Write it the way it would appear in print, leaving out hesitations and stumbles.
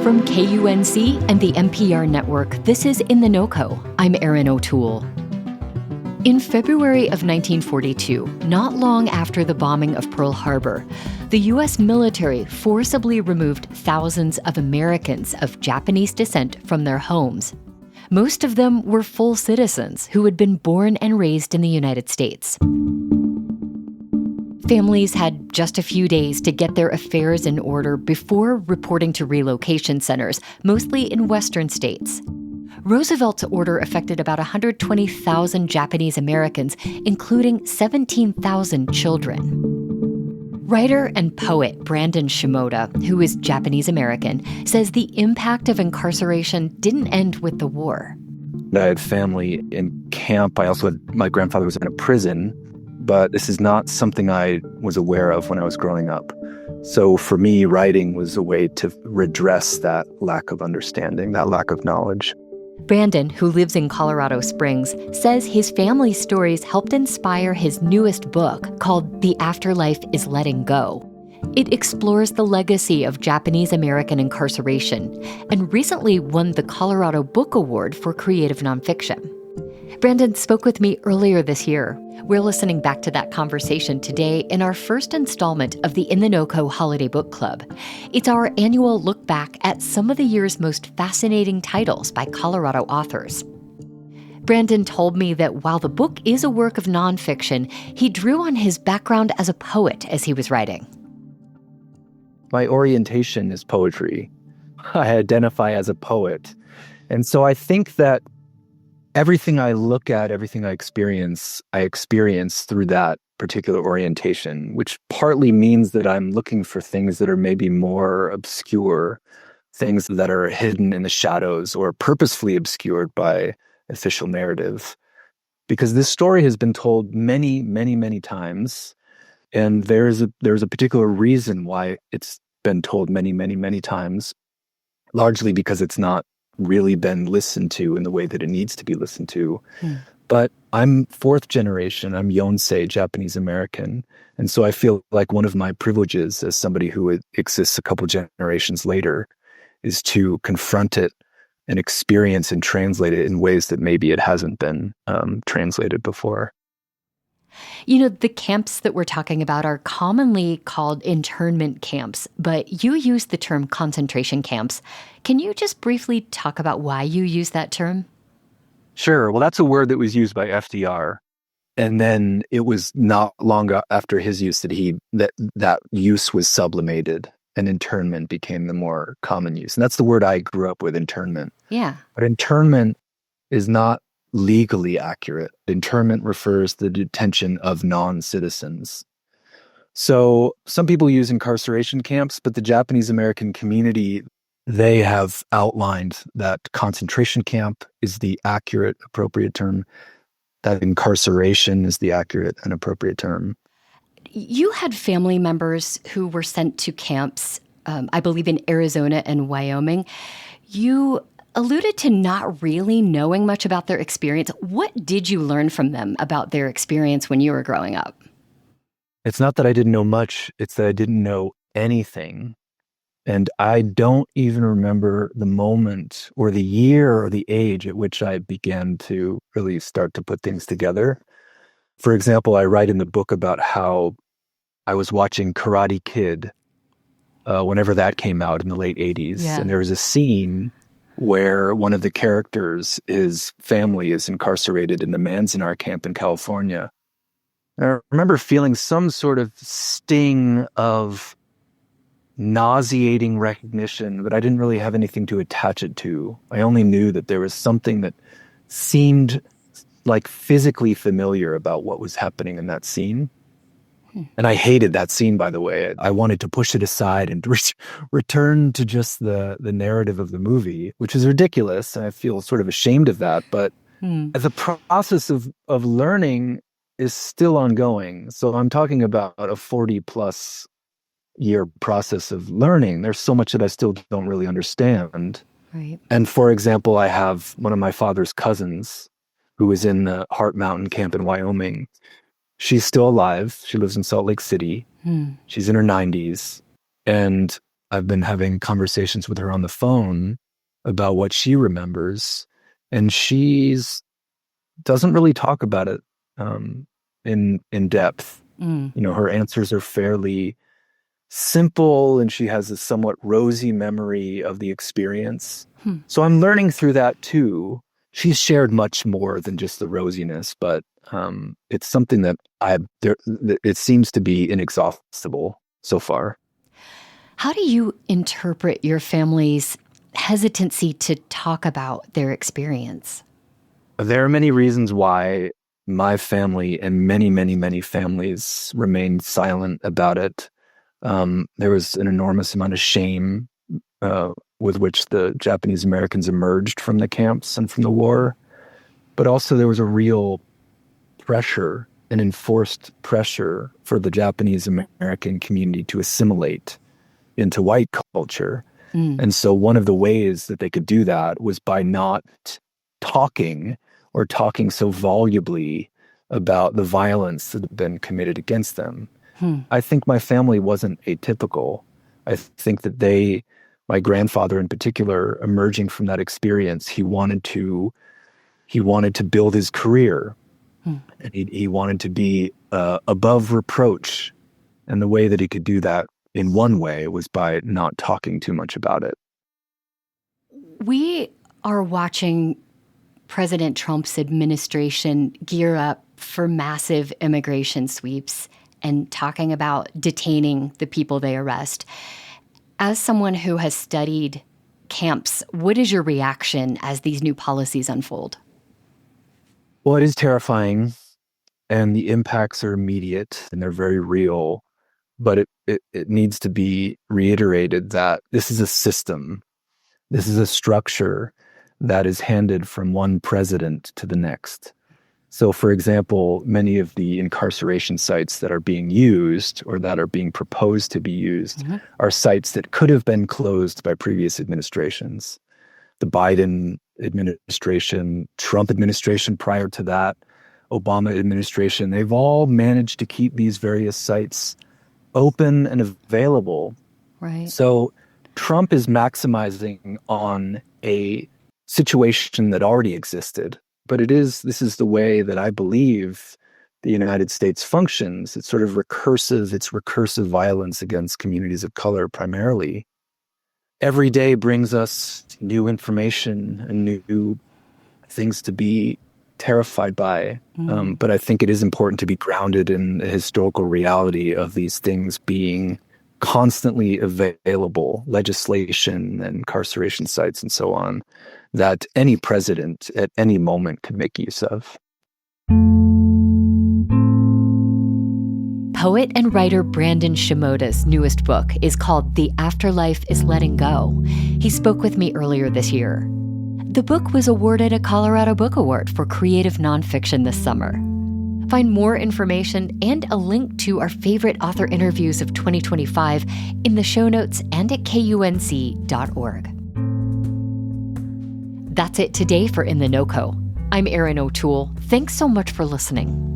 From KUNC and the NPR network, this is In The NoCo. I'm Erin O'Toole. In February of 1942, not long after the bombing of Pearl Harbor, the U.S. military forcibly removed thousands of Americans of Japanese descent from their homes. Most of them were full citizens who had been born and raised in the United States. Families had just a few days to get their affairs in order before reporting to relocation centers, mostly in Western states. Roosevelt's order affected about 120,000 Japanese Americans, including 17,000 children. Writer and poet Brandon Shimoda, who is Japanese American, says the impact of incarceration didn't end with the war. I had family in camp. My grandfather was in a prison, but this is not something I was aware of when I was growing up. So for me, writing was a way to redress that lack of understanding, that lack of knowledge. Brandon, who lives in Colorado Springs, says his family's stories helped inspire his newest book called The Afterlife is Letting Go. It explores the legacy of Japanese American incarceration and recently won the Colorado Book Award for creative nonfiction. Brandon spoke with me earlier this year. We're listening back to that conversation today in our first installment of the In The NoCo Holiday Book Club. It's our annual look back at some of the year's most fascinating titles by Colorado authors. Brandon told me that while the book is a work of nonfiction, he drew on his background as a poet as he was writing. My orientation is poetry. I identify as a poet. And so I think that everything I look at, everything I experience through that particular orientation, which partly means that I'm looking for things that are maybe more obscure, things that are hidden in the shadows or purposefully obscured by official narrative. Because this story has been told many, many, many times, and there's a particular reason why it's been told many, many, many times, largely because it's not really been listened to in the way that it needs to be listened to. But I'm fourth generation. I'm Yonsei, Japanese American. And so I feel like one of my privileges as somebody who exists a couple generations later is to confront it and experience and translate it in ways that maybe it hasn't been translated before. You know, the camps that we're talking about are commonly called internment camps, but you use the term concentration camps. Can you just briefly talk about why you use that term? Sure. Well, that's a word that was used by FDR. And then it was not long after his use that use was sublimated and internment became the more common use. And that's the word I grew up with, internment. Yeah. But internment is not legally accurate. Internment refers to the detention of non-citizens. So some people use incarceration camps, but the Japanese American community, they have outlined that concentration camp is the accurate, appropriate term, that incarceration is the accurate and appropriate term. You had family members who were sent to camps, I believe in Arizona and Wyoming. You alluded to not really knowing much about their experience. What did you learn from them about their experience when you were growing up? It's not that I didn't know much, it's that I didn't know anything. And I don't even remember the moment or the year or the age at which I began to really start to put things together. For example, I write in the book about how I was watching Karate Kid whenever that came out in the late 80s. Yeah. And there was a scene where one of the characters, his family is incarcerated in the Manzanar camp in California. And I remember feeling some sort of sting of nauseating recognition, but I didn't really have anything to attach it to. I only knew that there was something that seemed like physically familiar about what was happening in that scene. And I hated that scene, by the way. I wanted to push it aside and return to just the narrative of the movie, which is ridiculous. And I feel sort of ashamed of that. But the process of learning is still ongoing. So I'm talking about a 40-plus year process of learning. There's so much that I still don't really understand. Right. And for example, I have one of my father's cousins who is in the Heart Mountain camp in Wyoming. She's still alive. She lives in Salt Lake City. She's in her 90s. And I've been having conversations with her on the phone about what she remembers, and she's doesn't really talk about it in depth. Her answers are fairly simple, and she has a somewhat rosy memory of the experience. So I'm learning through that too. She's shared much more than just the rosiness, but it's something that it seems to be inexhaustible so far. How do you interpret your family's hesitancy to talk about their experience? There are many reasons why my family and many, many, many families remained silent about it. There was an enormous amount of shame with which the Japanese Americans emerged from the camps and from the war. But also there was a real pressure, an enforced pressure for the Japanese American community to assimilate into white culture. And so one of the ways that they could do that was by not talking or talking so volubly about the violence that had been committed against them. I think my family wasn't atypical. I think that my grandfather in particular, emerging from that experience, he wanted to build his career. And he wanted to be above reproach. And the way that he could do that in one way was by not talking too much about it. We are watching President Trump's administration gear up for massive immigration sweeps and talking about detaining the people they arrest. As someone who has studied camps, what is your reaction as these new policies unfold? Well, it is terrifying, and the impacts are immediate and they're very real. But it needs to be reiterated that this is a system. This is a structure that is handed from one president to the next. So, for example, many of the incarceration sites that are being used or that are being proposed to be used are sites that could have been closed by previous administrations. The Biden administration, Trump administration prior to that, Obama administration, they've all managed to keep these various sites open and available. Right. So Trump is maximizing on a situation that already existed. But this is the way that I believe the United States functions. It's sort of recursive violence against communities of color primarily. Every day brings us new information and new things to be terrified by. But I think it is important to be grounded in the historical reality of these things being constantly available, legislation and incarceration sites and so on, that any president at any moment could make use of. Poet and writer Brandon Shimoda's newest book is called The Afterlife is Letting Go. He spoke with me earlier this year. The book was awarded a Colorado Book Award for creative nonfiction this summer. Find more information and a link to our favorite author interviews of 2025 in the show notes and at KUNC.org. That's it today for In The NoCo. I'm Erin O'Toole. Thanks so much for listening.